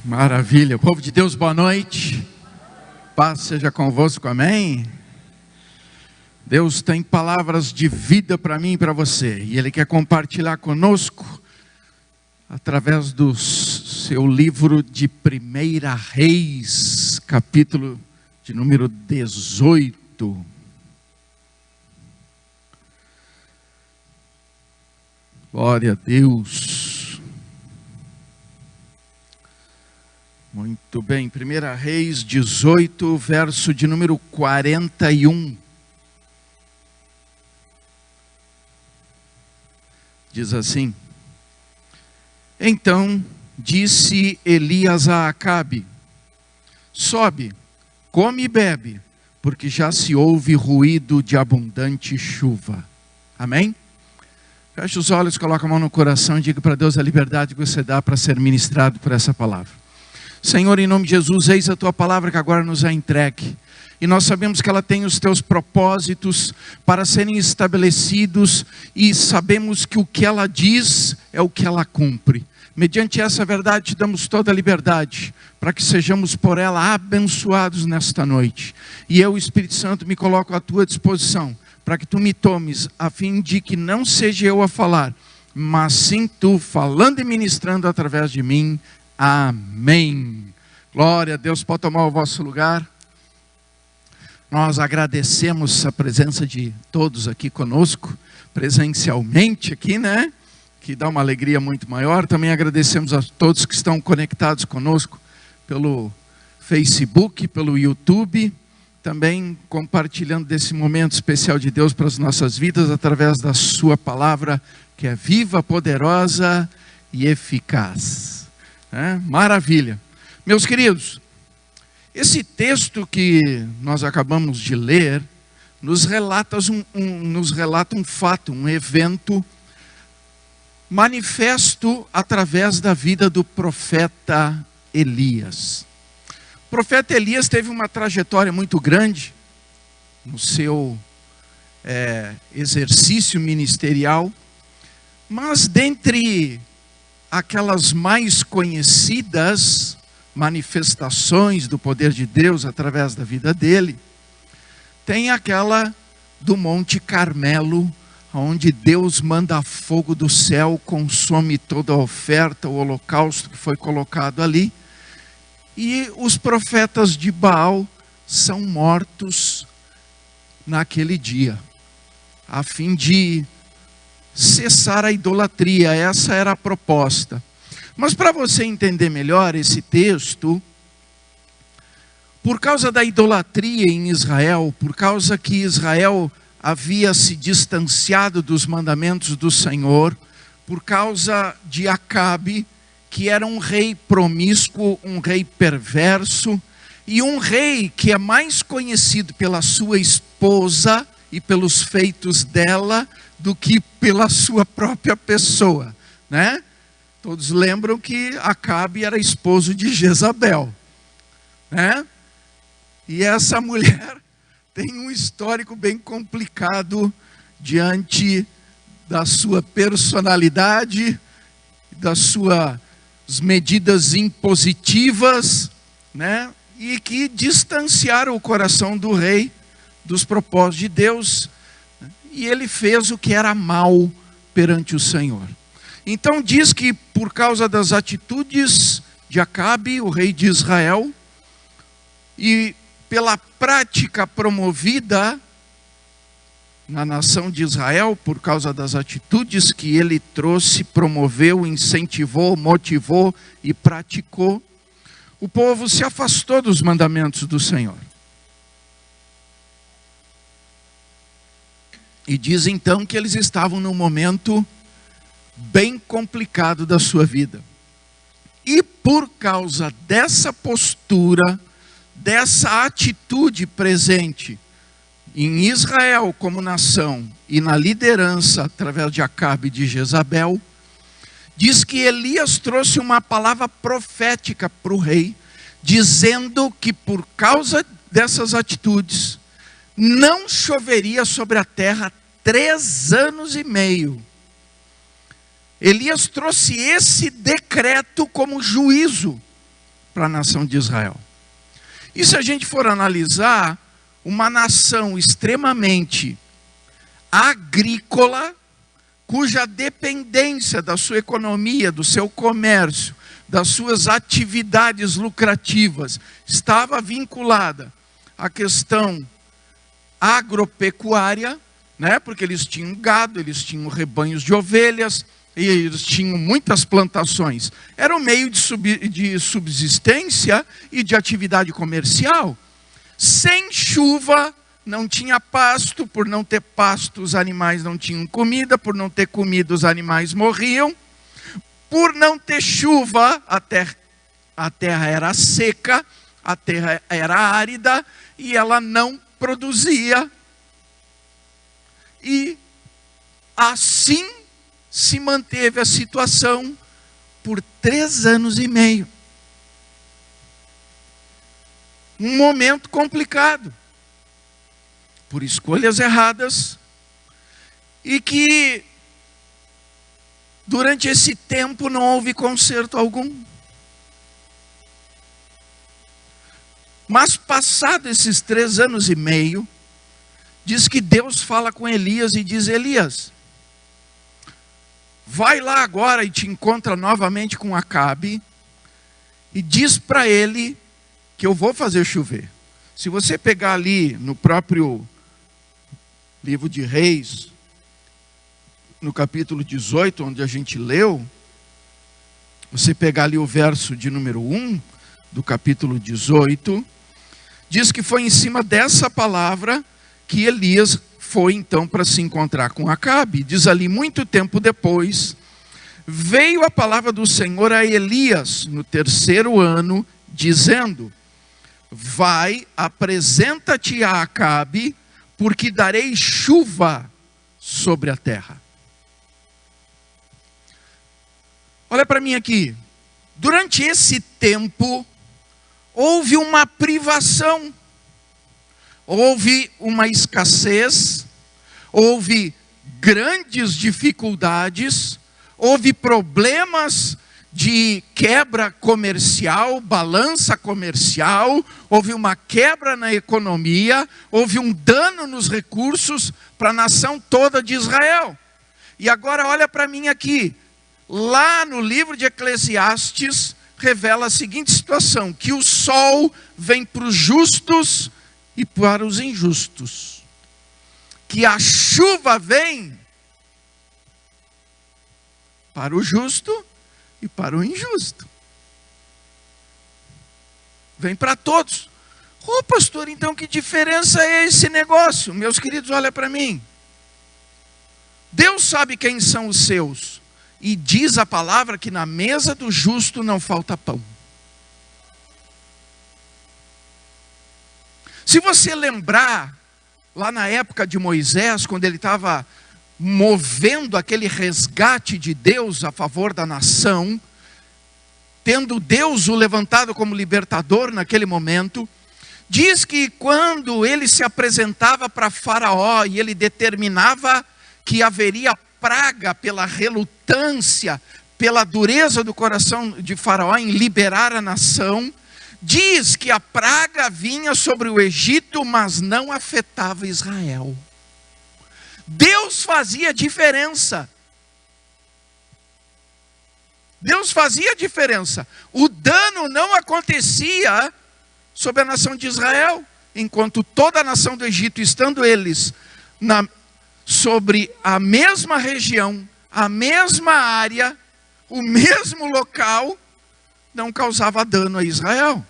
Maravilha, povo de Deus, boa noite, paz seja convosco, amém? Deus tem palavras de vida para mim e para você, e Ele quer compartilhar conosco, através do seu livro de 1 Reis, capítulo de número 18. Glória a Deus. Muito bem, 1 Reis 18, verso de número 41. Diz assim: Então disse Elias a Acabe: Sobe, come e bebe, porque já se ouve ruído de abundante chuva. Amém? Feche os olhos, coloca a mão no coração e diga para Deus a liberdade que você dá para ser ministrado por essa palavra. Senhor, em nome de Jesus, eis a tua palavra que agora nos é entregue. E nós sabemos que ela tem os teus propósitos para serem estabelecidos, e sabemos que o que ela diz é o que ela cumpre. Mediante essa verdade te damos toda a liberdade, para que sejamos por ela abençoados nesta noite. E eu, Espírito Santo, me coloco à tua disposição, para que tu me tomes, a fim de que não seja eu a falar, mas sim tu falando e ministrando através de mim. Amém. Glória a Deus. Pode tomar o vosso lugar. Nós agradecemos a presença de todos aqui conosco, presencialmente aqui, né? Que dá uma alegria muito maior. Também agradecemos a todos que estão conectados conosco pelo Facebook, pelo YouTube, também compartilhando desse momento especial de Deus para as nossas vidas, através da sua palavra, que é viva, poderosa e eficaz. Maravilha. Meus queridos, esse texto que nós acabamos de ler nos relata um fato, um evento manifesto através da vida do profeta Elias. O profeta Elias teve uma trajetória muito grande no seu exercício ministerial, mas dentre aquelas mais conhecidas manifestações do poder de Deus através da vida dele, tem aquela do Monte Carmelo, onde Deus manda fogo do céu, consome toda a oferta, o holocausto que foi colocado ali, e os profetas de Baal são mortos naquele dia, a fim de cessar a idolatria. Essa era a proposta. Mas para você entender melhor esse texto, por causa da idolatria em Israel, por causa que Israel havia se distanciado dos mandamentos do Senhor, por causa de Acabe, que era um rei promíscuo, um rei perverso, e um rei que é mais conhecido pela sua esposa e pelos feitos dela do que pela sua própria pessoa, né? Todos lembram que Acabe era esposo de Jezabel, né? E essa mulher tem um histórico bem complicado diante da sua personalidade, das suas medidas impositivas, né? E que distanciaram o coração do rei dos propósitos de Deus, e ele fez o que era mal perante o Senhor. Então diz que por causa das atitudes de Acabe, o rei de Israel, e pela prática promovida na nação de Israel, por causa das atitudes que ele trouxe, promoveu, incentivou, motivou e praticou, o povo se afastou dos mandamentos do Senhor. E diz então que eles estavam num momento bem complicado da sua vida. E por causa dessa postura, dessa atitude presente em Israel como nação e na liderança através de Acabe e de Jezabel, diz que Elias trouxe uma palavra profética para o rei, dizendo que por causa dessas atitudes, não choveria sobre a terra 3 anos e meio. Elias trouxe esse decreto como juízo para a nação de Israel. E se a gente for analisar, uma nação extremamente agrícola, cuja dependência da sua economia, do seu comércio, das suas atividades lucrativas, estava vinculada à questão agropecuária, né? Porque eles tinham gado, eles tinham rebanhos de ovelhas, e eles tinham muitas plantações. Era um meio de subsistência e de atividade comercial. Sem chuva, não tinha pasto. Por não ter pasto, os animais não tinham comida. Por não ter comida, os animais morriam. Por não ter chuva, a terra era seca, a terra era árida e ela não produzia. E assim se manteve a situação por 3 anos e meio. Um momento complicado, por escolhas erradas, e que durante esse tempo não houve conserto algum. Mas passado esses 3 anos e meio, diz que Deus fala com Elias e diz: Elias, vai lá agora e te encontra novamente com Acabe e diz para ele que eu vou fazer chover. Se você pegar ali no próprio livro de Reis, no capítulo 18, onde a gente leu, você pegar ali o verso de número 1 do capítulo 18, diz que foi em cima dessa palavra que Elias foi então para se encontrar com Acabe. Diz ali: muito tempo depois, veio a palavra do Senhor a Elias no 3º ano, dizendo: vai, apresenta-te a Acabe, porque darei chuva sobre a terra. Olha para mim aqui. Durante esse tempo, houve uma privação. Houve uma escassez, houve grandes dificuldades, houve problemas de quebra comercial, balança comercial, houve uma quebra na economia, houve um dano nos recursos para a nação toda de Israel. E agora olha para mim aqui, lá no livro de Eclesiastes, revela a seguinte situação: que o sol vem para os justos e para os injustos, que a chuva vem para o justo e para o injusto. Vem para todos. Ô pastor, então que diferença é esse negócio? Meus queridos, olha para mim. Deus sabe quem são os seus, e diz a palavra que na mesa do justo não falta pão. Se você lembrar, lá na época de Moisés, quando ele estava movendo aquele resgate de Deus a favor da nação, tendo Deus o levantado como libertador naquele momento, diz que quando ele se apresentava para Faraó e ele determinava que haveria praga pela relutância, pela dureza do coração de Faraó em liberar a nação, diz que a praga vinha sobre o Egito, mas não afetava Israel. Deus fazia diferença. Deus fazia diferença. O dano não acontecia sobre a nação de Israel, enquanto toda a nação do Egito, estando eles sobre a mesma região, a mesma área, o mesmo local, não causava dano a Israel.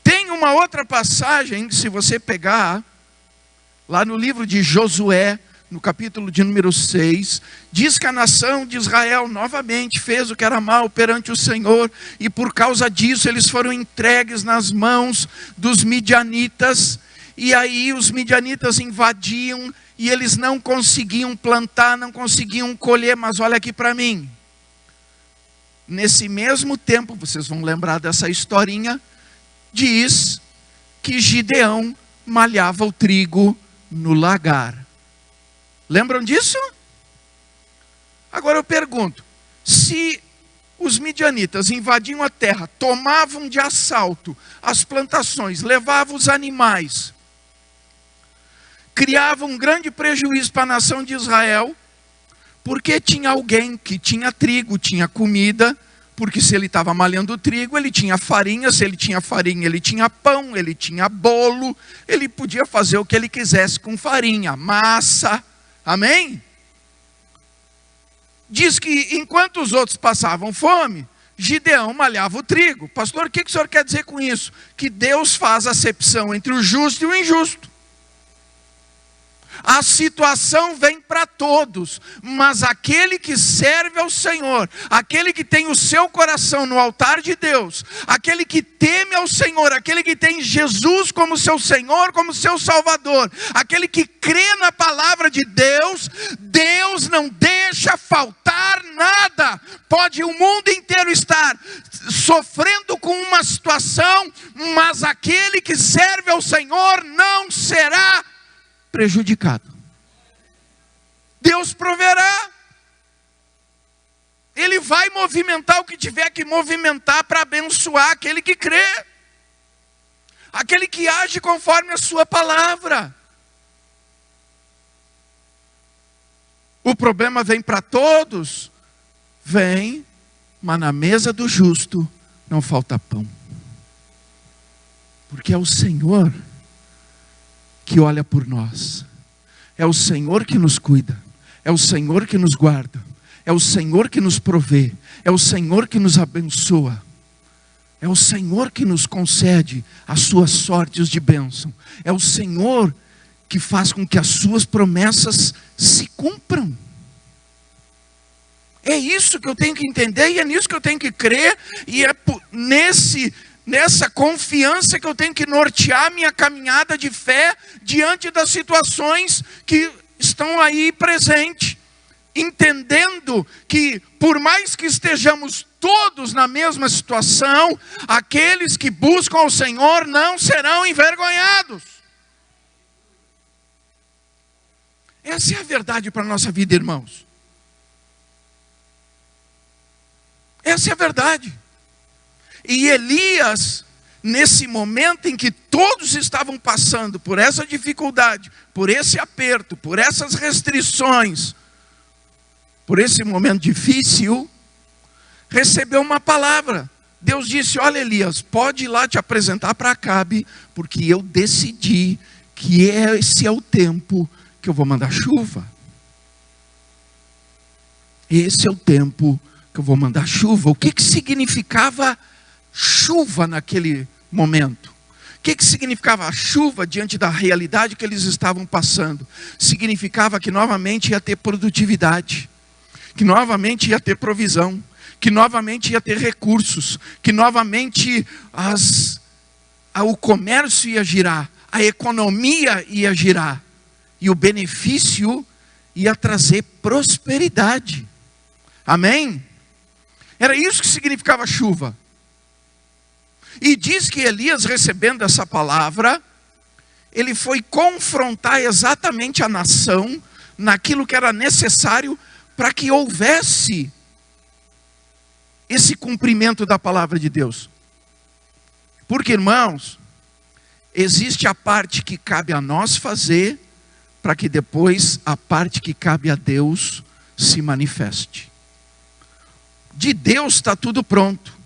Tem uma outra passagem, se você pegar, lá no livro de Josué, no capítulo de número 6, diz que a nação de Israel novamente fez o que era mal perante o Senhor, e por causa disso eles foram entregues nas mãos dos midianitas, e aí os midianitas invadiam, e eles não conseguiam plantar, não conseguiam colher. Mas olha aqui para mim, nesse mesmo tempo, vocês vão lembrar dessa historinha, diz que Gideão malhava o trigo no lagar. Lembram disso? Agora eu pergunto, se os midianitas invadiam a terra, tomavam de assalto as plantações, levavam os animais, criavam um grande prejuízo para a nação de Israel, porque tinha alguém que tinha trigo, tinha comida, porque se ele estava malhando o trigo, ele tinha farinha, se ele tinha farinha, ele tinha pão, ele tinha bolo, ele podia fazer o que ele quisesse com farinha, massa, amém? Diz que enquanto os outros passavam fome, Gideão malhava o trigo. Pastor, o que o senhor quer dizer com isso? Que Deus faz acepção entre o justo e o injusto. A situação vem para todos, mas aquele que serve ao Senhor, aquele que tem o seu coração no altar de Deus, aquele que teme ao Senhor, aquele que tem Jesus como seu Senhor, como seu Salvador, aquele que crê na palavra de Deus, Deus não deixa faltar nada. Pode o mundo inteiro estar sofrendo com uma situação, mas aquele que serve ao Senhor não será prejudicado. Deus proverá. Ele vai movimentar o que tiver que movimentar para abençoar aquele que crê, aquele que age conforme a sua palavra. O problema vem para todos, vem, mas na mesa do justo não falta pão, porque é o Senhor que olha por nós, é o Senhor que nos cuida, é o Senhor que nos guarda, é o Senhor que nos provê, é o Senhor que nos abençoa, é o Senhor que nos concede as suas sortes de bênção, é o Senhor que faz com que as suas promessas se cumpram. É isso que eu tenho que entender e é nisso que eu tenho que crer, e é nessa confiança que eu tenho que nortear minha caminhada de fé diante das situações que estão aí presentes, entendendo que por mais que estejamos todos na mesma situação, aqueles que buscam ao Senhor não serão envergonhados. Essa é a verdade para a nossa vida, irmãos. Essa é a verdade. E Elias, nesse momento em que todos estavam passando por essa dificuldade, por esse aperto, por essas restrições, por esse momento difícil, recebeu uma palavra. Deus disse: olha, Elias, pode ir lá te apresentar para Acabe, porque eu decidi que esse é o tempo que eu vou mandar chuva. Esse é o tempo que eu vou mandar chuva. O que significava chuva naquele momento? O que significava a chuva diante da realidade que eles estavam passando? Significava que novamente ia ter produtividade, que novamente ia ter provisão, que novamente ia ter recursos, que novamente o comércio ia girar, a economia ia girar, e o benefício ia trazer prosperidade. Amém? Era isso que significava chuva. E diz que Elias, recebendo essa palavra, ele foi confrontar exatamente a nação naquilo que era necessário para que houvesse esse cumprimento da palavra de Deus. Porque, irmãos, existe a parte que cabe a nós fazer, para que depois a parte que cabe a Deus se manifeste. De Deus está tudo pronto,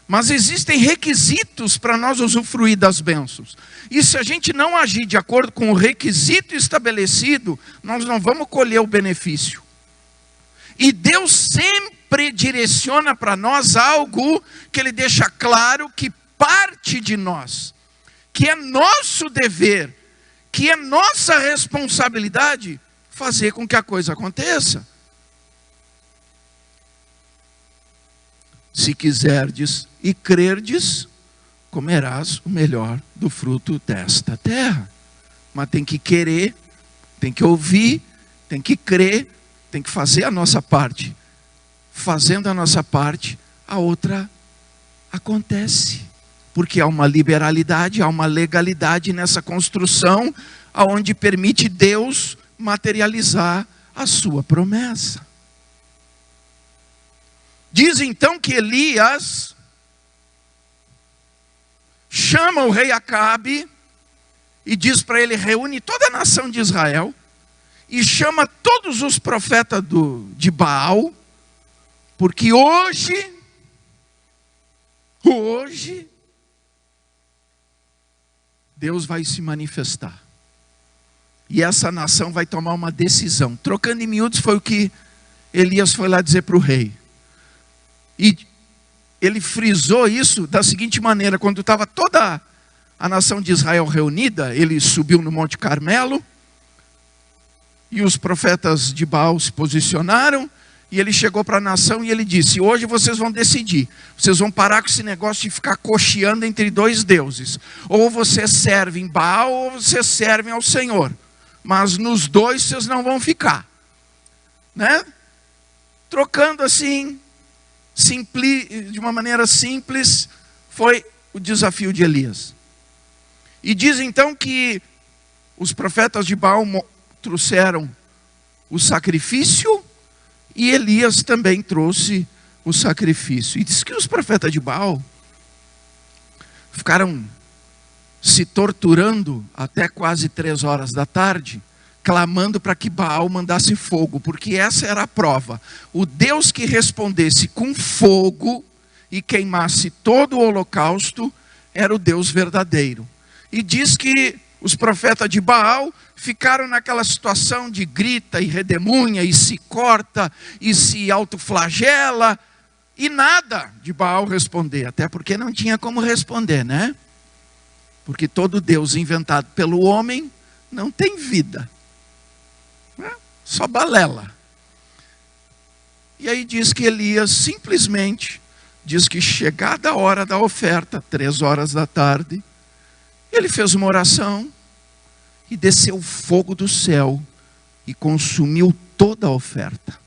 mas existem requisitos para nós usufruir das bênçãos. E se a gente não agir de acordo com o requisito estabelecido, nós não vamos colher o benefício. E Deus sempre direciona para nós algo que Ele deixa claro que parte de nós, que é nosso dever, que é nossa responsabilidade fazer com que a coisa aconteça. Se quiserdes e crerdes, comerás o melhor do fruto desta terra. Mas tem que querer, tem que ouvir, tem que crer, tem que fazer a nossa parte. Fazendo a nossa parte, a outra acontece. Porque há uma liberalidade, há uma legalidade nessa construção, aonde permite Deus materializar a sua promessa. Diz então que Elias chama o rei Acabe e diz para ele: reúne toda a nação de Israel e chama todos os profetas de Baal, porque hoje, Deus vai se manifestar. E essa nação vai tomar uma decisão. Trocando em miúdos, foi o que Elias foi lá dizer para o rei. E ele frisou isso da seguinte maneira: quando estava toda a nação de Israel reunida, ele subiu no Monte Carmelo, e os profetas de Baal se posicionaram, e ele chegou para a nação e ele disse: hoje vocês vão decidir, vocês vão parar com esse negócio de ficar cocheando entre dois deuses. Ou vocês servem Baal, ou vocês servem ao Senhor. Mas nos dois vocês não vão ficar. Né? Trocando assim, de uma maneira simples, foi o desafio de Elias. E diz então que os profetas de Baal trouxeram o sacrifício, e Elias também trouxe o sacrifício. E diz que os profetas de Baal ficaram se torturando até quase 3 horas da tarde, clamando para que Baal mandasse fogo, porque essa era a prova. O Deus que respondesse com fogo e queimasse todo o holocausto era o Deus verdadeiro. E diz que os profetas de Baal ficaram naquela situação de grita e redemunha, e se corta, e se autoflagela, e nada de Baal responder, até porque não tinha como responder, né? Porque todo Deus inventado pelo homem não tem vida, né? Só balela. E aí diz que Elias simplesmente, diz que chegada a hora da oferta, 3 horas da tarde, ele fez uma oração, e desceu fogo do céu, e consumiu toda a oferta.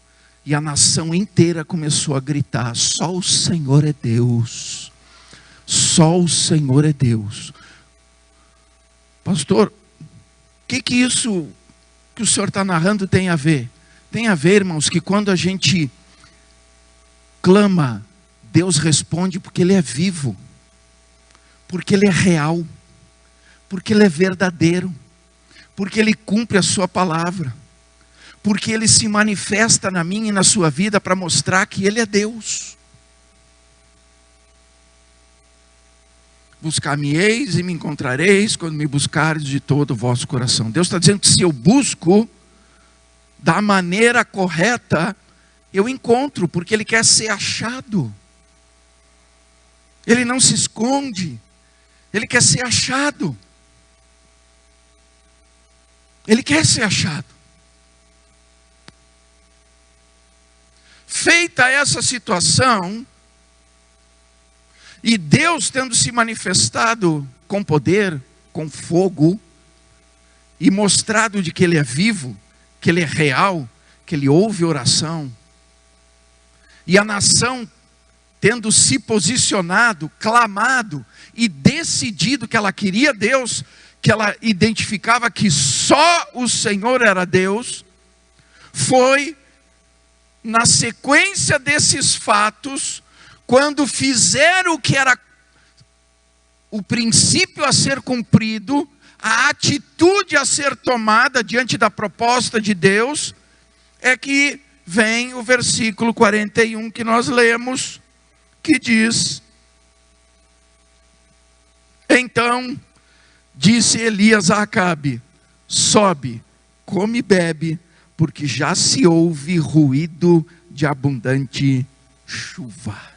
E a nação inteira começou a gritar: só o Senhor é Deus. Só o Senhor é Deus. Pastor, o que isso que o senhor está narrando tem a ver? Tem a ver, irmãos, que quando a gente clama, Deus responde porque Ele é vivo, porque Ele é real, porque Ele é verdadeiro, porque Ele cumpre a sua palavra, porque Ele se manifesta na minha e na sua vida para mostrar que Ele é Deus. Buscar-me-eis e me encontrareis quando me buscares de todo o vosso coração. Deus está dizendo que se eu busco da maneira correta, eu encontro, porque Ele quer ser achado. Ele não se esconde, Ele quer ser achado. Ele quer ser achado. Feita essa situação, e Deus tendo se manifestado com poder, com fogo, e mostrado de que Ele é vivo, que Ele é real, que Ele ouve oração, e a nação tendo se posicionado, clamado e decidido que ela queria Deus, que ela identificava que só o Senhor era Deus, foi na sequência desses fatos, quando fizeram o que era o princípio a ser cumprido, a atitude a ser tomada diante da proposta de Deus, é que vem o versículo 41 que nós lemos, que diz: então disse Elias a Acabe: sobe, come e bebe, porque já se ouve ruído de abundante chuva.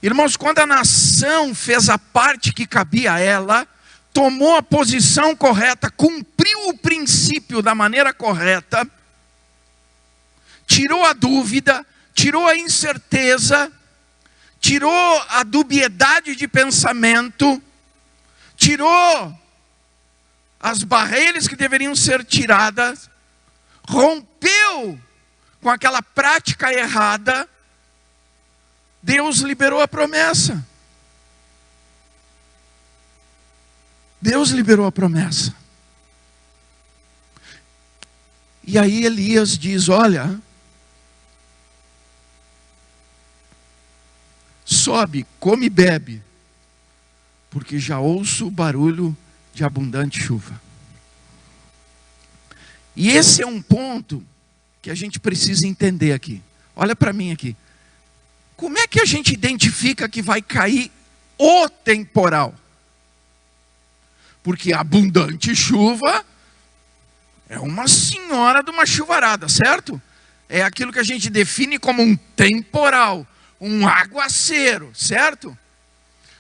Irmãos, quando a nação fez a parte que cabia a ela, tomou a posição correta, cumpriu o princípio da maneira correta, tirou a dúvida, tirou a incerteza, tirou a dubiedade de pensamento, tirou as barreiras que deveriam ser tiradas, rompeu com aquela prática errada, Deus liberou a promessa. Deus liberou a promessa. E aí Elias diz: olha, sobe, come e bebe, porque já ouço o barulho de abundante chuva. E esse é um ponto que a gente precisa entender aqui. Olha para mim aqui. Como é que a gente identifica que vai cair o temporal? Porque abundante chuva é uma senhora de uma chuvarada, certo? É aquilo que a gente define como um temporal, um aguaceiro, certo?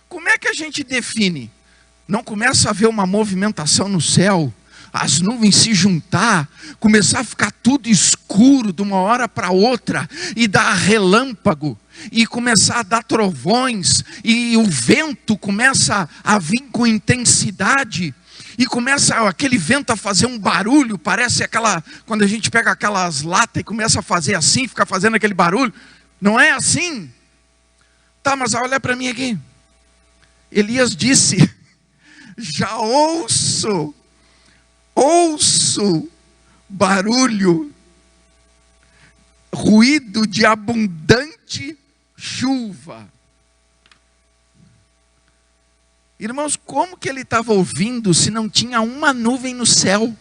Como é que a gente define? Não começa a haver uma movimentação no céu, as nuvens se juntar, começar a ficar tudo escuro de uma hora para outra, e dar relâmpago, e começar a dar trovões, e o vento começa a vir com intensidade, e começa aquele vento a fazer um barulho, parece quando a gente pega aquelas latas e começa a fazer assim, fica fazendo aquele barulho. Não é assim? Tá, mas olha para mim aqui. Elias disse, já ouço barulho, ruído de abundante chuva. Irmãos, como que ele estava ouvindo se não tinha uma nuvem no céu?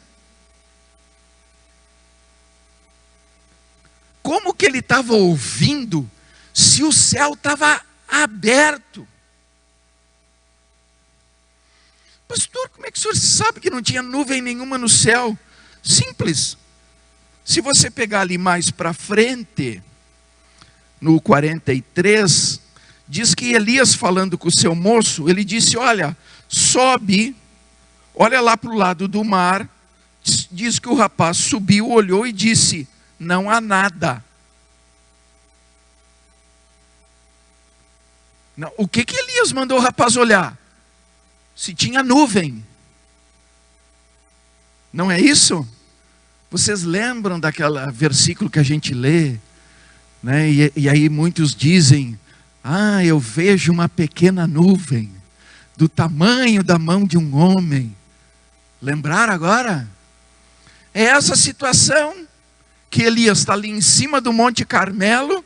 Como que ele estava ouvindo se o céu estava aberto? Pastor, como é que o senhor sabe que não tinha nuvem nenhuma no céu? Simples. Se você pegar ali mais para frente, no 43, diz que Elias, falando com o seu moço, ele disse, olha, sobe, olha lá para o lado do mar. Diz que o rapaz subiu, olhou e disse, não há nada. Não, o que Elias mandou o rapaz olhar? Se tinha nuvem. Não é isso? Vocês lembram daquele versículo que a gente lê? Né? E aí muitos dizem, eu vejo uma pequena nuvem, do tamanho da mão de um homem. Lembraram agora? É essa situação que Elias está ali em cima do Monte Carmelo,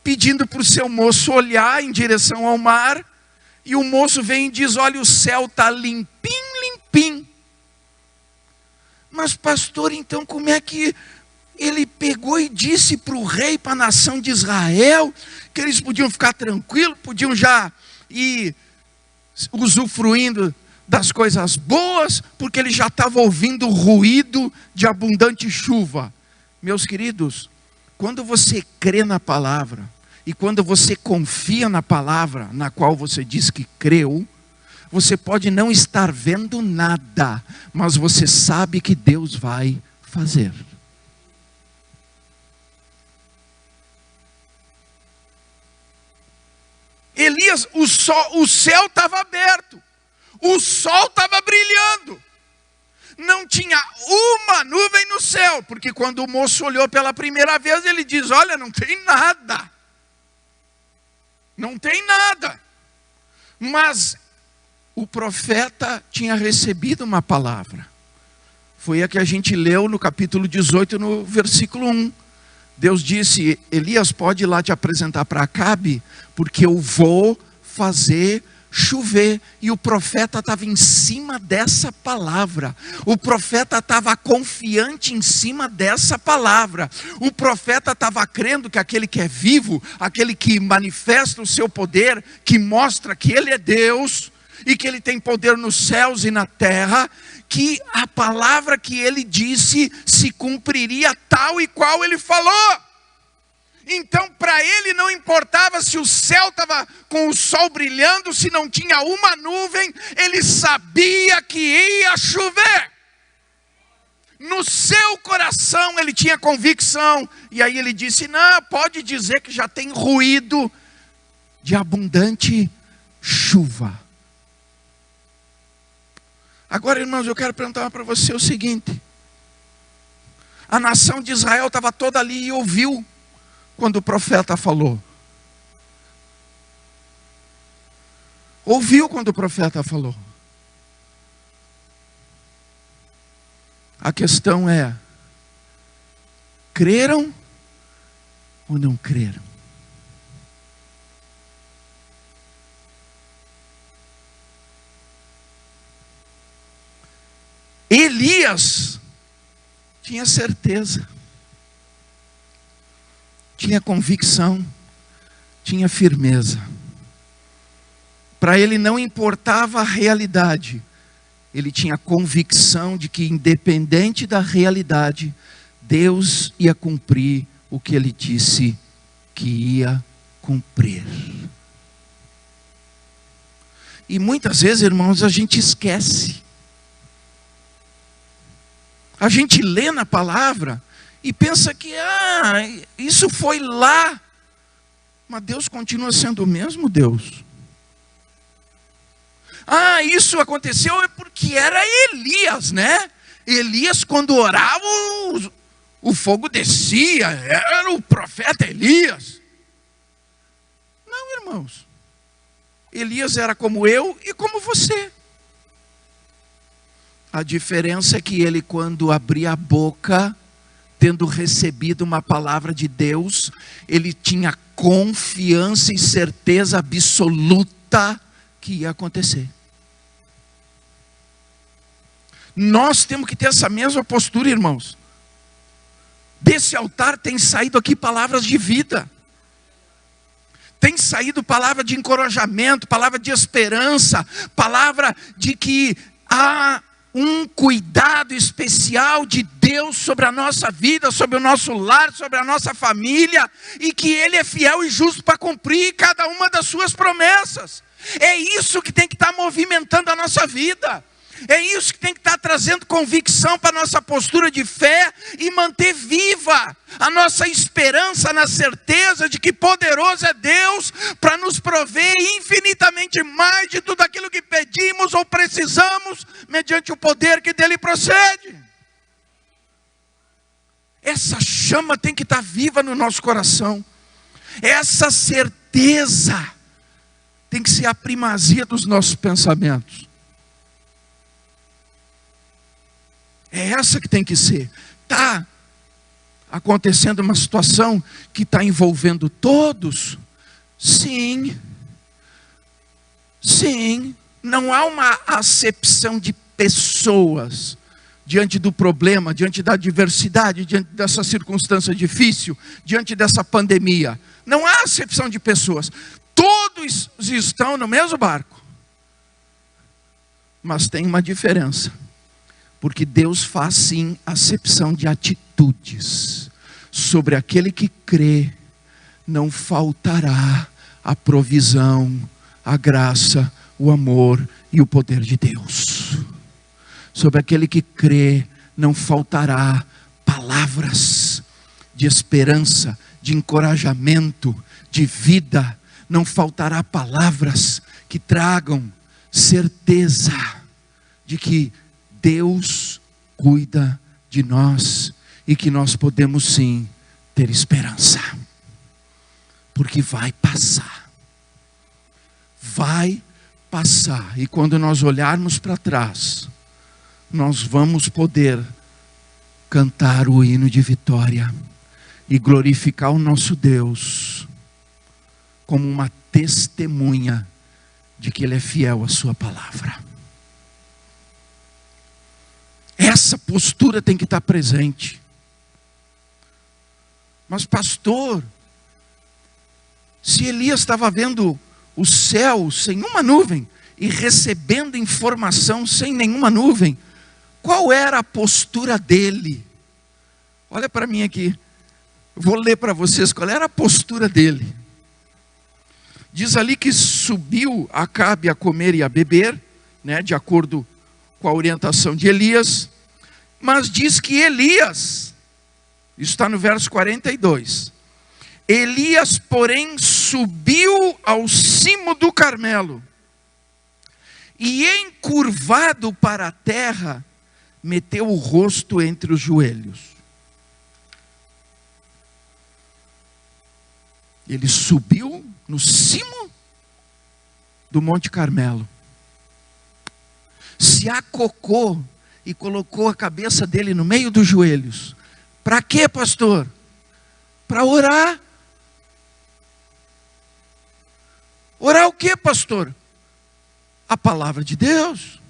pedindo para o seu moço olhar em direção ao mar, e o moço vem e diz, olha, o céu está limpinho, limpinho. Mas pastor, então como é que ele pegou e disse para o rei, para a nação de Israel, que eles podiam ficar tranquilos, podiam já ir usufruindo das coisas boas, porque ele já estava ouvindo o ruído de abundante chuva? Meus queridos, quando você crê na palavra, e quando você confia na palavra na qual você diz que creu, você pode não estar vendo nada, mas você sabe que Deus vai fazer. Elias, o céu estava aberto, o sol estava brilhando, não tinha uma nuvem no céu, porque quando o moço olhou pela primeira vez, ele diz, olha, não tem nada. Não tem nada. Mas o profeta tinha recebido uma palavra. Foi a que a gente leu no capítulo 18, no versículo 1. Deus disse, Elias, pode ir lá te apresentar para Acabe, porque eu vou fazer chover. E o profeta estava em cima dessa palavra. O profeta estava confiante em cima dessa palavra. O profeta estava crendo que aquele que é vivo, aquele que manifesta o seu poder, que mostra que ele é Deus e que ele tem poder nos céus e na terra, que a palavra que ele disse se cumpriria tal e qual ele falou. Então para ele não importava se o céu estava com o sol brilhando, se não tinha uma nuvem, ele sabia que ia chover. No seu coração ele tinha convicção, e aí ele disse, não, pode dizer que já tem ruído de abundante chuva. Agora, irmãos, eu quero perguntar para você o seguinte, a nação de Israel estava toda ali e ouviu quando o profeta falou. Ouviu quando o profeta falou. A questão é, creram ou não creram? Elias tinha certeza, tinha convicção, tinha firmeza. Para ele não importava a realidade, ele tinha convicção de que, independente da realidade, Deus ia cumprir o que ele disse que ia cumprir. E muitas vezes, irmãos, a gente esquece. A gente lê na palavra e pensa que isso foi lá. Mas Deus continua sendo o mesmo Deus. Isso aconteceu é porque era Elias, né? Elias, quando orava, o fogo descia. Era o profeta Elias. Não, irmãos. Elias era como eu e como você. A diferença é que ele, quando abria a boca, tendo recebido uma palavra de Deus, ele tinha confiança e certeza absoluta que ia acontecer. Nós temos que ter essa mesma postura, irmãos. Desse altar tem saído aqui palavras de vida. Tem saído palavra de encorajamento, palavra de esperança, palavra de que há um cuidado especial de Deus sobre a nossa vida, sobre o nosso lar, sobre a nossa família, e que Ele é fiel e justo para cumprir cada uma das suas promessas. É isso que tem que estar movimentando a nossa vida. É isso que tem que estar trazendo convicção para a nossa postura de fé e manter viva a nossa esperança na certeza de que poderoso é Deus para nos prover infinitamente mais de tudo aquilo que pedimos ou precisamos, mediante o poder que dele procede. Essa chama tem que estar viva no nosso coração. Essa certeza tem que ser a primazia dos nossos pensamentos. É essa que tem que ser. Está acontecendo uma situação que está envolvendo todos? Sim. Sim. Não há uma acepção de pessoas diante do problema, diante da adversidade, diante dessa circunstância difícil, diante dessa pandemia. Não há acepção de pessoas. Todos estão no mesmo barco. Mas tem uma diferença. Porque Deus faz sim acepção de atitudes. Sobre aquele que crê, não faltará a provisão, a graça, o amor e o poder de Deus. Sobre aquele que crê, não faltará palavras de esperança, de encorajamento, de vida. Não faltará palavras que tragam certeza de que Deus cuida de nós e que nós podemos sim ter esperança. Porque vai passar. Vai passar. E quando nós olharmos para trás, nós vamos poder cantar o hino de vitória e glorificar o nosso Deus como uma testemunha de que Ele é fiel à sua palavra. Essa postura tem que estar presente. Mas pastor, se Elias estava vendo o céu sem uma nuvem e recebendo informação sem nenhuma nuvem, qual era a postura dele? Olha para mim aqui. Vou ler para vocês qual era a postura dele. Diz ali que subiu Acabe a comer e a beber, né, de acordo com a orientação de Elias, mas diz que Elias, isso está no verso 42, Elias, porém, subiu ao cimo do Carmelo, e encurvado para a terra, meteu o rosto entre os joelhos. Ele subiu no cimo do Monte Carmelo, se acocou e colocou a cabeça dele no meio dos joelhos. Para quê, pastor? Para orar. Orar o quê, pastor? A palavra de Deus.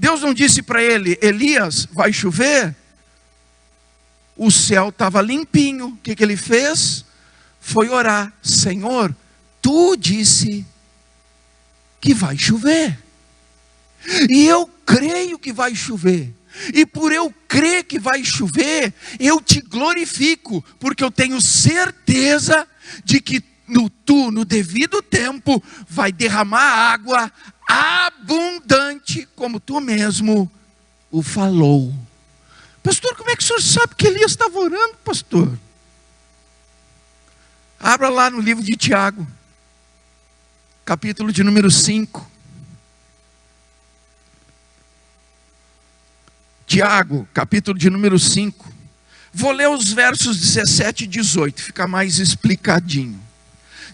Deus não disse para ele: Elias, vai chover? O céu estava limpinho. O que ele fez? Foi orar: Senhor, tu disse que vai chover, e eu creio que vai chover, e por eu crer que vai chover, eu te glorifico, porque eu tenho certeza de que tu, no devido tempo, vai derramar água abundante, como tu mesmo o falou. Pastor, como é que o senhor sabe que Elias estava orando, pastor? Abra lá no livro de Tiago, capítulo de número 5. Tiago, capítulo de número 5. Vou ler os versos 17 e 18, fica mais explicadinho.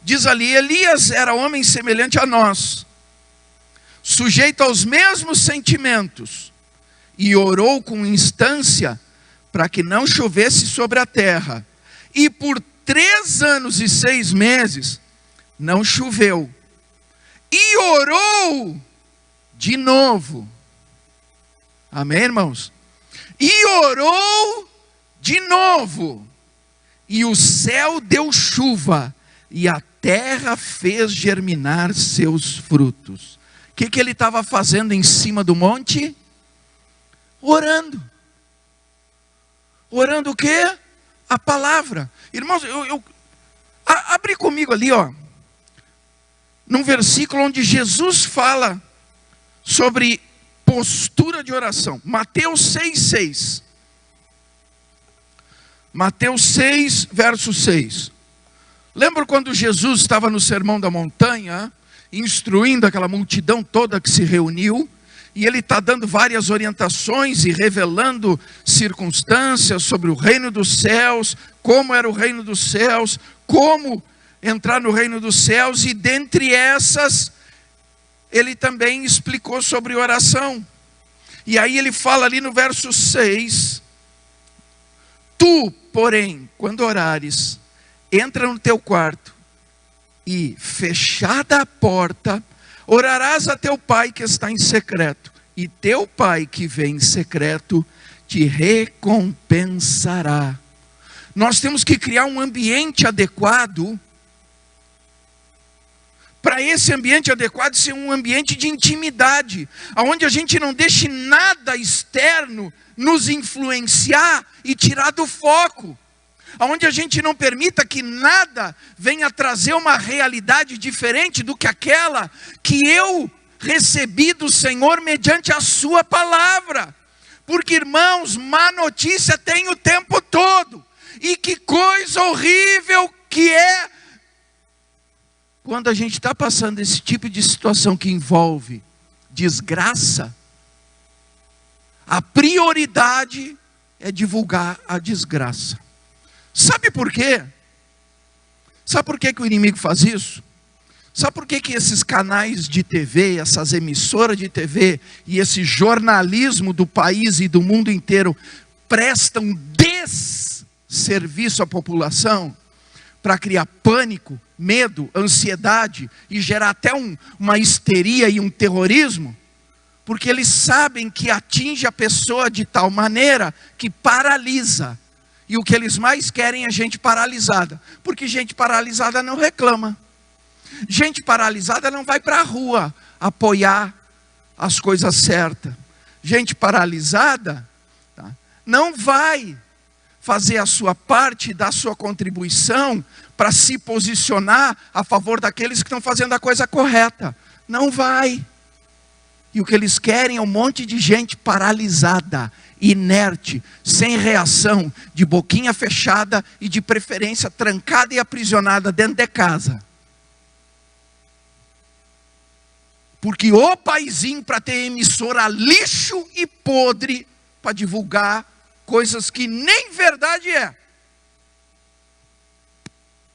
Diz ali: Elias era homem semelhante a nós, sujeito aos mesmos sentimentos, e orou com instância para que não chovesse sobre a terra. E por 3 anos e 6 meses não choveu. E orou de novo. Amém, irmãos? E orou de novo. E o céu deu chuva, e a terra fez germinar seus frutos. O que ele estava fazendo em cima do monte? Orando. Orando o quê? A palavra. Irmãos, abre comigo ali, ó, num versículo onde Jesus fala sobre postura de oração. Mateus 6:6. Mateus 6, verso 6. Lembra quando Jesus estava no Sermão da Montanha, instruindo aquela multidão toda que se reuniu, e ele está dando várias orientações e revelando circunstâncias sobre o reino dos céus, como era o reino dos céus, como entrar no reino dos céus, e dentre essas, ele também explicou sobre oração. E aí ele fala ali no verso 6, tu, porém, quando orares, entra no teu quarto, e fechada a porta, orarás a teu pai que está em secreto, e teu pai que vem em secreto te recompensará. Nós temos que criar um ambiente adequado, para esse ambiente adequado ser um ambiente de intimidade, onde a gente não deixe nada externo nos influenciar e tirar do foco, onde a gente não permita que nada venha trazer uma realidade diferente do que aquela que eu recebi do Senhor mediante a sua palavra. Porque, irmãos, má notícia tem o tempo todo, e que coisa horrível que é quando a gente está passando esse tipo de situação que envolve desgraça. A prioridade é divulgar a desgraça. Sabe por quê? Sabe por que o inimigo faz isso? Sabe por que esses canais de TV, essas emissoras de TV e esse jornalismo do país e do mundo inteiro prestam desserviço à população? Para criar pânico, medo, ansiedade e gerar até uma histeria e um terrorismo? Porque eles sabem que atinge a pessoa de tal maneira que paralisa. E o que eles mais querem é gente paralisada. Porque gente paralisada não reclama. Gente paralisada não vai para a rua apoiar as coisas certas. Gente paralisada, tá, não vai fazer a sua parte, dar a sua contribuição para se posicionar a favor daqueles que estão fazendo a coisa correta. Não vai. E o que eles querem é um monte de gente paralisada, inerte, sem reação, de boquinha fechada e de preferência trancada e aprisionada dentro de casa. Porque o paizinho para ter emissora lixo e podre para divulgar coisas que nem verdade é.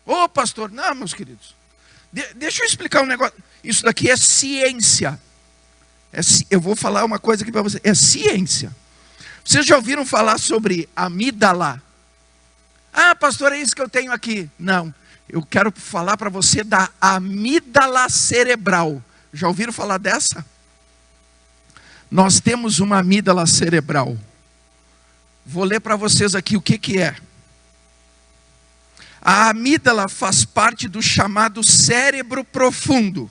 Ô pastor, não, meus queridos, deixa eu explicar um negócio. Isso daqui é ciência. Eu vou falar uma coisa aqui para você. É ciência. Vocês já ouviram falar sobre amígdala? Ah, pastor, é isso que eu tenho aqui. Não, eu quero falar para você da amígdala cerebral. Já ouviram falar dessa? nós temos uma amígdala cerebral. Vou ler para vocês aqui o que é. A amígdala faz parte do chamado cérebro profundo,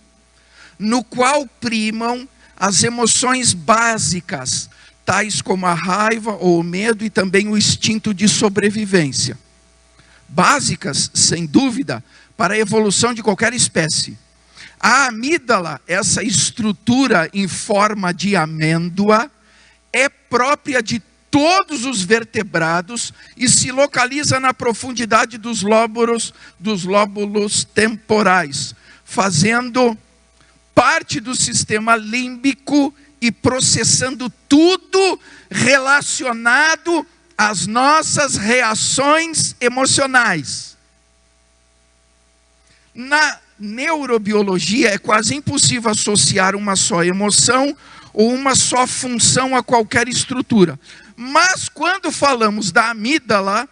no qual primam as emoções básicas, tais como a raiva ou o medo e também o instinto de sobrevivência. Básicas, sem dúvida, para a evolução de qualquer espécie. A amígdala, essa estrutura em forma de amêndoa, é própria de todos os vertebrados e se localiza na profundidade dos lóbulos temporais, fazendo parte do sistema límbico e processando tudo relacionado às nossas reações emocionais. Na neurobiologia é quase impossível associar uma só emoção ou uma só função a qualquer estrutura. Mas quando falamos da amígdala,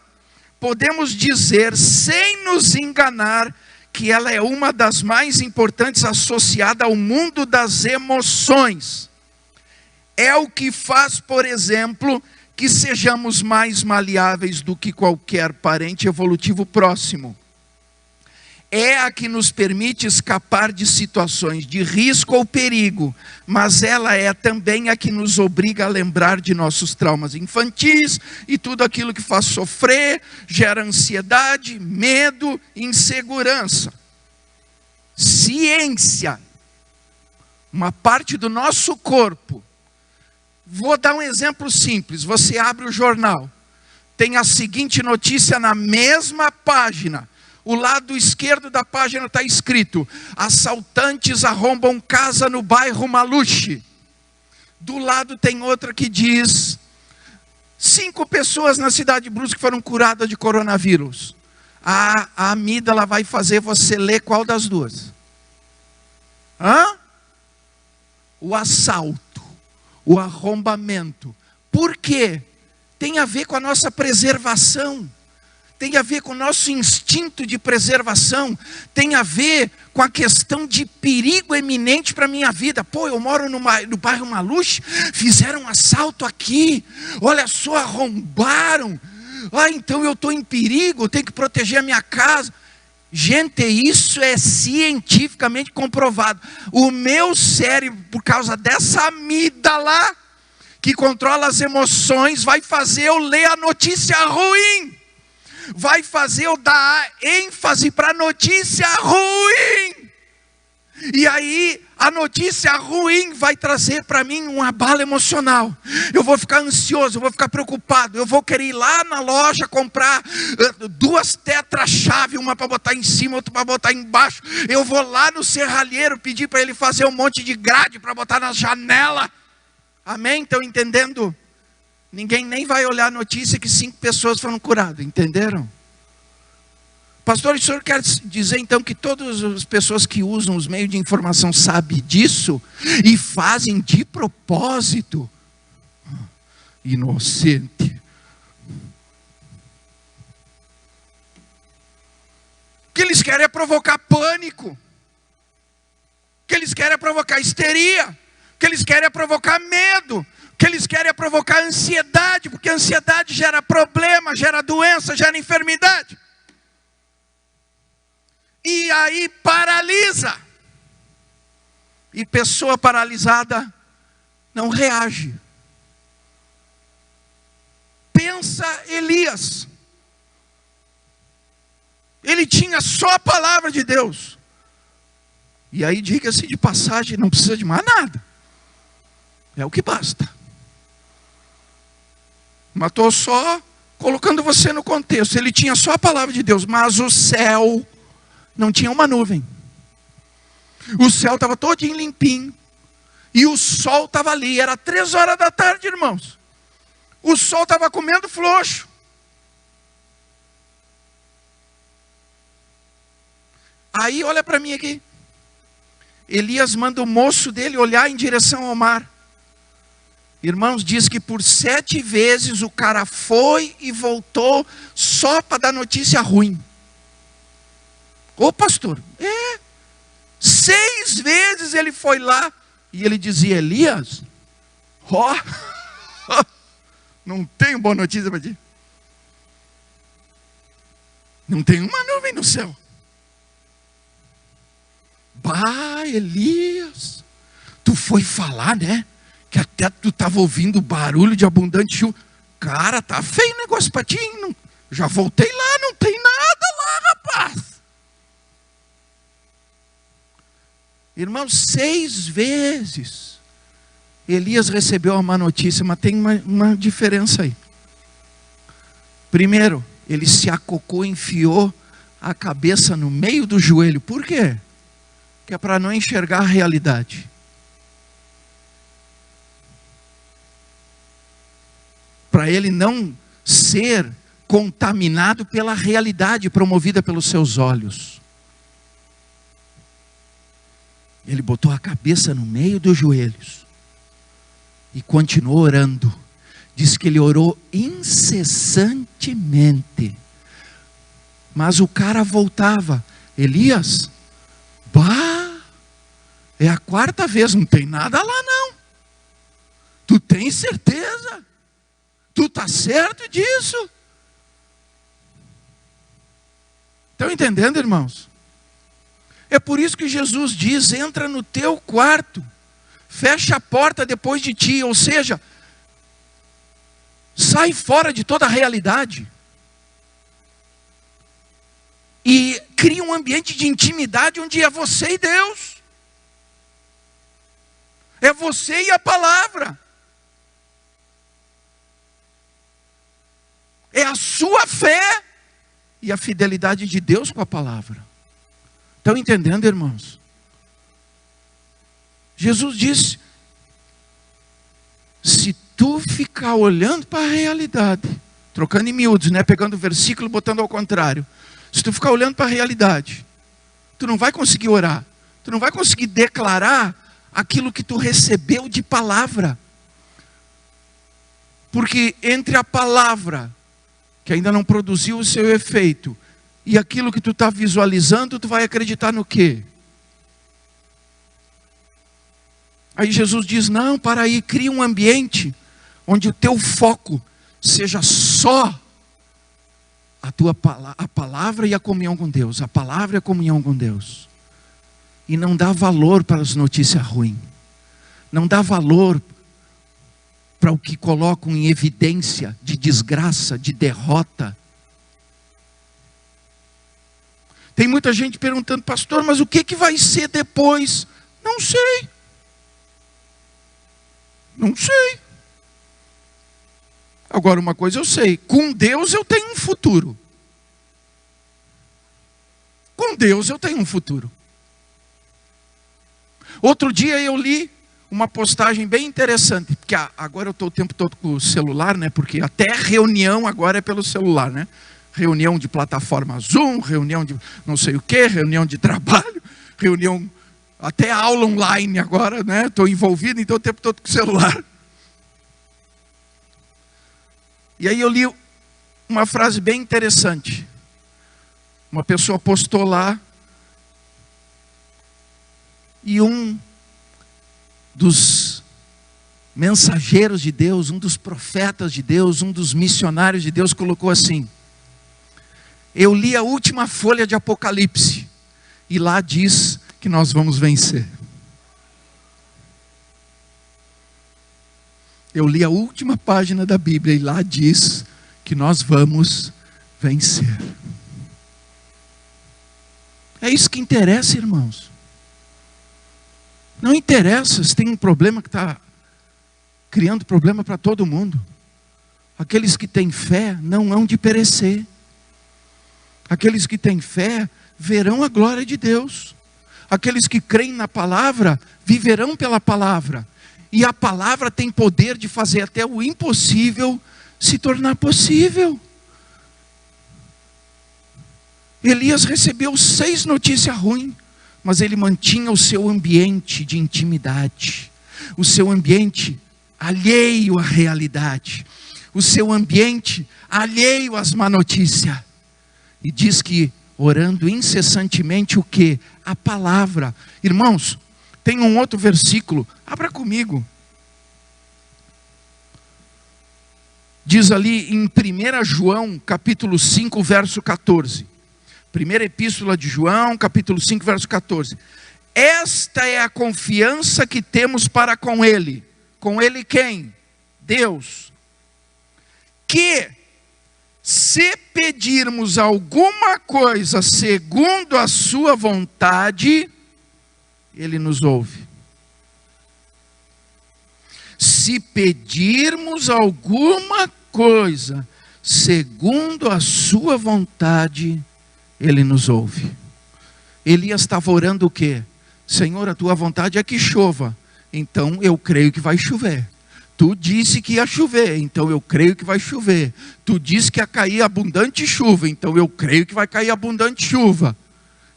podemos dizer, sem nos enganar, que ela é uma das mais importantes associada ao mundo das emoções. É o que faz, por exemplo, que sejamos mais maleáveis do que qualquer parente evolutivo próximo. É a que nos permite escapar de situações de risco ou perigo, mas ela é também a que nos obriga a lembrar de nossos traumas infantis e tudo aquilo que faz sofrer, gera ansiedade, medo e insegurança. Ciência, uma parte do nosso corpo. Vou dar um exemplo simples. Você abre o jornal, tem a seguinte notícia na mesma página. O lado esquerdo da página está escrito: assaltantes arrombam casa no bairro Maluche. Do lado tem outra que diz: 5 pessoas na cidade de Brusque foram curadas de coronavírus. A amígdala vai fazer você ler qual das duas? O assalto, o arrombamento. Por quê? Tem a ver com a nossa preservação. Tem a ver com o nosso instinto de preservação, tem a ver com a questão de perigo eminente para a minha vida. Pô, eu moro no bairro Maluche, fizeram um assalto aqui, olha só, arrombaram. Então eu estou em perigo, eu tenho que proteger a minha casa. Gente, isso é cientificamente comprovado. O meu cérebro, por causa dessa amígdala, que controla as emoções, vai fazer eu ler a notícia ruim. Vai fazer eu dar ênfase para a notícia ruim. E aí, a notícia ruim vai trazer para mim um abalo emocional. Eu vou ficar ansioso, eu vou ficar preocupado. Eu vou querer ir lá na loja comprar 2 tetra-chave, uma para botar em cima, outra para botar embaixo. Eu vou lá no serralheiro pedir para ele fazer um monte de grade para botar na janela. Amém? Estão entendendo? Ninguém nem vai olhar a notícia que 5 pessoas foram curadas, entenderam? Pastor, o senhor quer dizer então que todas as pessoas que usam os meios de informação sabem disso e fazem de propósito? Inocente. O que eles querem é provocar pânico. O que eles querem é provocar histeria. O que eles querem é provocar medo. O que eles querem é provocar ansiedade, porque a ansiedade gera problema, gera doença, gera enfermidade. E aí paralisa. E pessoa paralisada não reage. Pensa Elias. Ele tinha só a palavra de Deus. E aí, diga-se de passagem, não precisa de mais nada. É o que basta. Mas estou só colocando você no contexto. Ele tinha só a palavra de Deus, mas o céu não tinha uma nuvem. O céu estava todinho limpinho. E o sol estava ali. Era 3 horas da tarde, irmãos. O sol estava comendo floxo. Aí, olha para mim aqui. Elias manda o moço dele olhar em direção ao mar. Irmãos, diz que por 7 vezes o cara foi e voltou só para dar notícia ruim. Ô pastor, 6 vezes ele foi lá e ele dizia: Elias, Ó, não tenho boa notícia para ti. Não tem uma nuvem no céu. Bah, Elias, tu foi falar, né? Que até tu estava ouvindo barulho de abundante chuva. Cara, tá feio o negócio para ti. Não, já voltei lá, não tem nada lá, rapaz. Irmãos, 6 vezes Elias recebeu a má notícia, mas tem uma diferença aí. Primeiro, ele se acocou, enfiou a cabeça no meio do joelho. Por quê? Que é para não enxergar a realidade. Para ele não ser contaminado pela realidade promovida pelos seus olhos. Ele botou a cabeça no meio dos joelhos e continuou orando. Diz que ele orou incessantemente. Mas o cara voltava. Elias, bah, é a 4ª vez, não tem nada lá não. Tu tens certeza? Tu está certo disso? Estão entendendo, irmãos? É por isso que Jesus diz, entra no teu quarto, fecha a porta depois de ti, ou seja, sai fora de toda a realidade. E cria um ambiente de intimidade onde é você e Deus. É você e a palavra. É a sua fé e a fidelidade de Deus com a palavra. Estão entendendo, irmãos? Jesus disse, se tu ficar olhando para a realidade, trocando em miúdos, né? Pegando o versículo e botando ao contrário. Se tu ficar olhando para a realidade, tu não vai conseguir orar. Tu não vai conseguir declarar aquilo que tu recebeu de palavra. Porque entre a palavra, que ainda não produziu o seu efeito, e aquilo que tu está visualizando, tu vai acreditar no quê? Aí Jesus diz, não, para aí, cria um ambiente onde o teu foco seja só a palavra e a comunhão com Deus. A palavra e a comunhão com Deus. E não dá valor para as notícias ruins. Não dá valor para o que colocam em evidência de desgraça, de derrota. Tem muita gente perguntando, pastor, mas o que vai ser depois? Não sei. Não sei. Agora uma coisa eu sei, com Deus eu tenho um futuro. Com Deus eu tenho um futuro. Outro dia eu li uma postagem bem interessante, porque agora eu estou o tempo todo com o celular, né? Porque até reunião agora é pelo celular, né? Reunião de plataforma Zoom, reunião de não sei o que, reunião de trabalho, reunião, até aula online agora, né? Estou envolvido, então o tempo todo com o celular. E aí eu li uma frase bem interessante. Uma pessoa postou lá, e um dos mensageiros de Deus, um dos profetas de Deus, um dos missionários de Deus colocou assim: eu li a última folha de Apocalipse e lá diz que nós vamos vencer. Eu li a última página da Bíblia e lá diz que nós vamos vencer. É isso que interessa, irmãos. Não interessa se tem um problema que está criando problema para todo mundo. Aqueles que têm fé não hão de perecer. Aqueles que têm fé verão a glória de Deus. Aqueles que creem na palavra viverão pela palavra. E a palavra tem poder de fazer até o impossível se tornar possível. Elias recebeu 6 notícias ruins, mas ele mantinha o seu ambiente de intimidade, o seu ambiente alheio à realidade, o seu ambiente alheio às má notícias. E diz que orando incessantemente o quê? A palavra. Irmãos, tem um outro versículo, abra comigo. Diz ali em 1 João, capítulo 5, verso 14. Primeira epístola de João, capítulo 5, verso 14. Esta é a confiança que temos para com Ele. Com Ele quem? Deus. Que se pedirmos alguma coisa segundo a sua vontade, Ele nos ouve. Se pedirmos alguma coisa segundo a sua vontade, Ele nos ouve. Elias estava orando o quê? Senhor, a tua vontade é que chova, então eu creio que vai chover. Tu disse que ia chover, então eu creio que vai chover. Tu disse que ia cair abundante chuva, então eu creio que vai cair abundante chuva.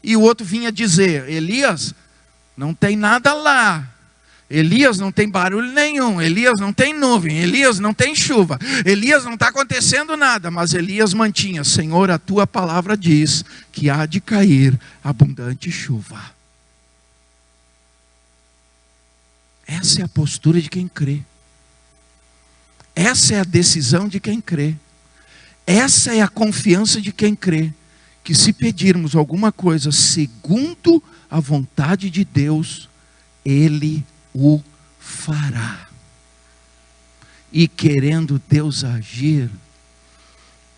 E o outro vinha dizer, Elias, não tem nada lá. Elias, não tem barulho nenhum. Elias, não tem nuvem. Elias, não tem chuva. Elias, não está acontecendo nada. Mas Elias mantinha, Senhor, a tua palavra diz que há de cair abundante chuva. Essa é a postura de quem crê. Essa é a decisão de quem crê. Essa é a confiança de quem crê. Que se pedirmos alguma coisa segundo a vontade de Deus, Ele o fará. E querendo Deus agir,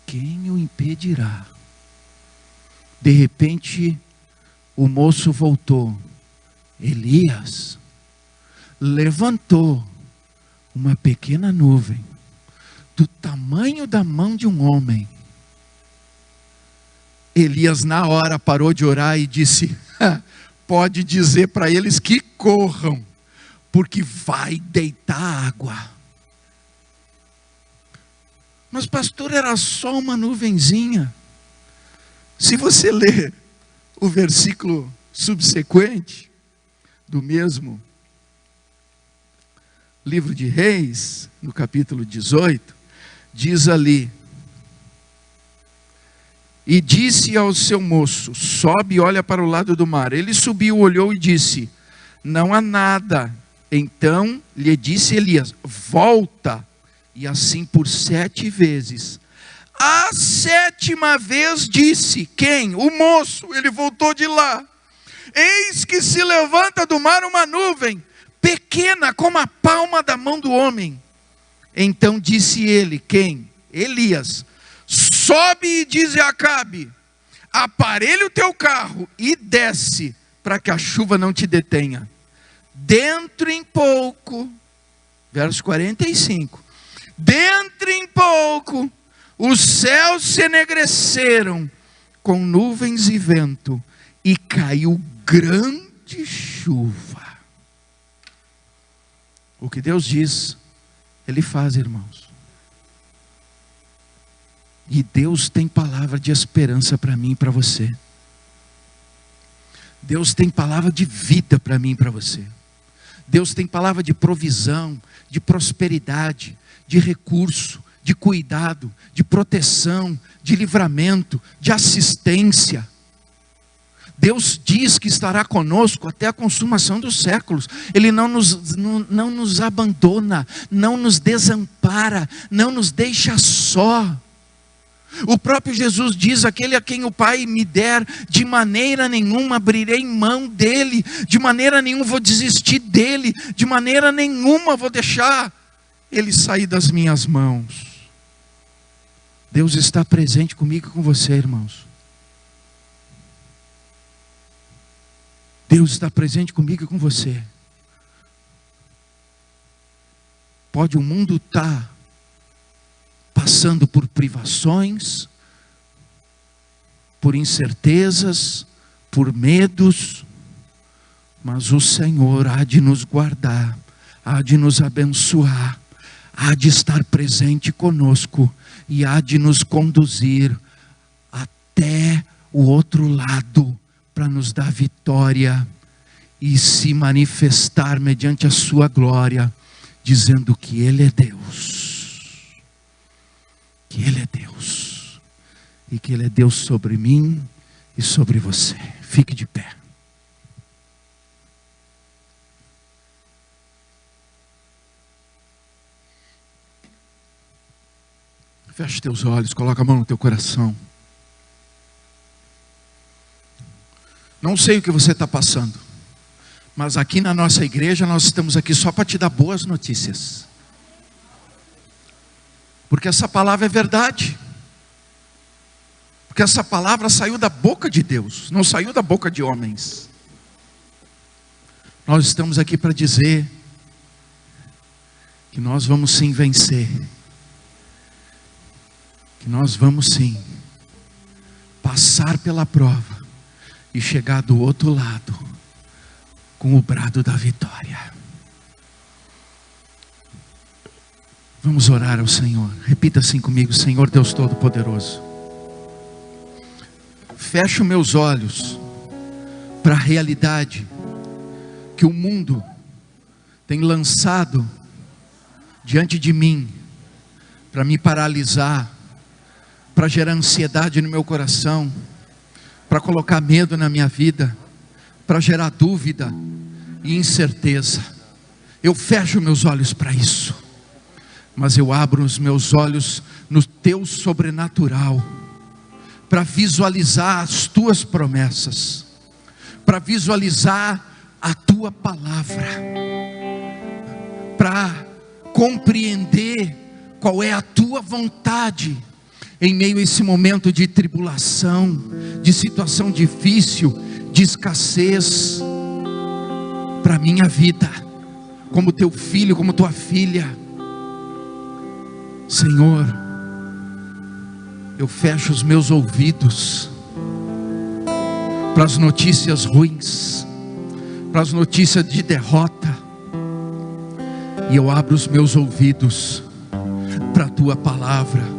quem o impedirá? De repente, o moço voltou. Elias levantou uma pequena nuvem do tamanho da mão de um homem. Elias na hora parou de orar e disse, pode dizer para eles que corram, porque vai deitar água. Mas pastor, era só uma nuvenzinha. Se você ler o versículo subsequente do mesmo livro de Reis, no capítulo 18, diz ali, e disse ao seu moço, sobe e olha para o lado do mar. Ele subiu, olhou e disse, não há nada. Então lhe disse Elias, volta. E assim por 7 vezes. A 7ª vez disse, quem? O moço, ele voltou de lá. Eis que se levanta do mar uma nuvem, pequena como a palma da mão do homem. Então disse ele, quem? Elias, sobe e diz a Acabe, aparelha o teu carro e desce, para que a chuva não te detenha. Dentro em pouco, verso 45, dentro em pouco, os céus se enegreceram com nuvens e vento, e caiu grande chuva. O que Deus diz, Ele faz, irmãos. E Deus tem palavra de esperança para mim e para você. Deus tem palavra de vida para mim e para você. Deus tem palavra de provisão, de prosperidade, de recurso, de cuidado, de proteção, de livramento, de assistência. Deus diz que estará conosco até a consumação dos séculos. Ele não nos abandona, não nos desampara, não nos deixa só. O próprio Jesus diz, aquele a quem o Pai me der, de maneira nenhuma abrirei mão dele, de maneira nenhuma vou desistir dele, de maneira nenhuma vou deixar ele sair das minhas mãos. Deus está presente comigo e com você, irmãos. Deus está presente comigo e com você. Pode o mundo estar passando por privações, por incertezas, por medos, mas o Senhor há de nos guardar, há de nos abençoar, há de estar presente conosco e há de nos conduzir até o outro lado para nos dar vitória e se manifestar mediante a sua glória, dizendo que Ele é Deus. Que Ele é Deus, e que Ele é Deus sobre mim e sobre você. Fique de pé. Feche teus olhos, coloca a mão no teu coração. Não sei o que você está passando, mas aqui na nossa igreja nós estamos aqui só para te dar boas notícias. Porque essa palavra é verdade. Porque essa palavra saiu da boca de Deus, não saiu da boca de homens. Nós estamos aqui para dizer que nós vamos sim vencer. Que nós vamos sim passar pela prova e chegar do outro lado com o brado da vitória. Vamos orar ao Senhor. Repita assim comigo: Senhor Deus Todo-Poderoso, fecho meus olhos para a realidade que o mundo tem lançado diante de mim para me paralisar, para gerar ansiedade no meu coração, para colocar medo na minha vida, para gerar dúvida e incerteza. Eu fecho meus olhos para isso, mas eu abro os meus olhos no teu sobrenatural, para visualizar as tuas promessas, para visualizar a tua palavra, para compreender qual é a tua vontade em meio a esse momento de tribulação, de situação difícil, de escassez, para a minha vida, como teu filho, como tua filha. Senhor, eu fecho os meus ouvidos para as notícias ruins, para as notícias de derrota, e eu abro os meus ouvidos para a tua palavra,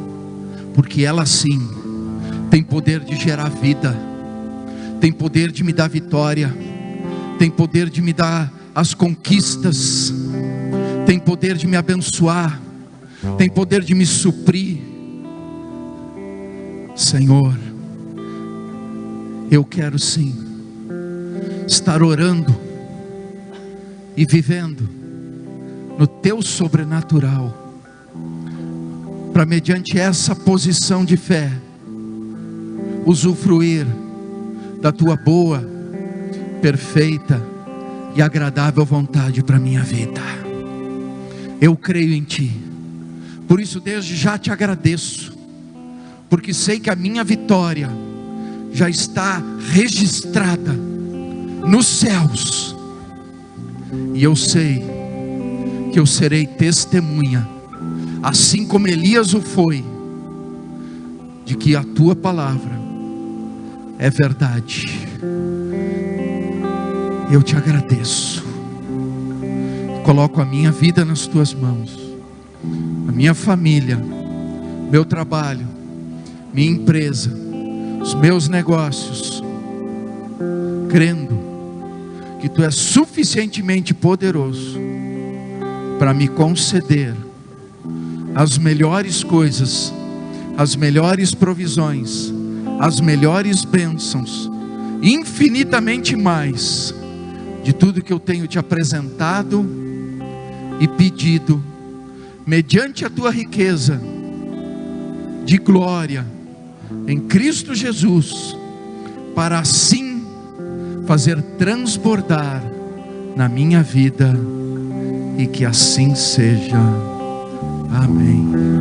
porque ela sim tem poder de gerar vida, tem poder de me dar vitória, tem poder de me dar as conquistas, tem poder de me abençoar, tem poder de me suprir. Senhor, eu quero sim estar orando e vivendo no teu sobrenatural, para mediante essa posição de fé usufruir da tua boa, perfeita e agradável vontade para a minha vida. Eu creio em ti, por isso desde já te agradeço, porque sei que a minha vitória já está registrada nos céus, e eu sei que eu serei testemunha, assim como Elias o foi, de que a tua palavra é verdade. Eu te agradeço, coloco a minha vida nas tuas mãos, a minha família, meu trabalho, minha empresa, os meus negócios, crendo que tu és suficientemente poderoso para me conceder as melhores coisas, as melhores provisões, as melhores bênçãos, infinitamente mais de tudo que eu tenho te apresentado e pedido, mediante a tua riqueza de glória em Cristo Jesus, para assim fazer transbordar na minha vida, e que assim seja. Amém.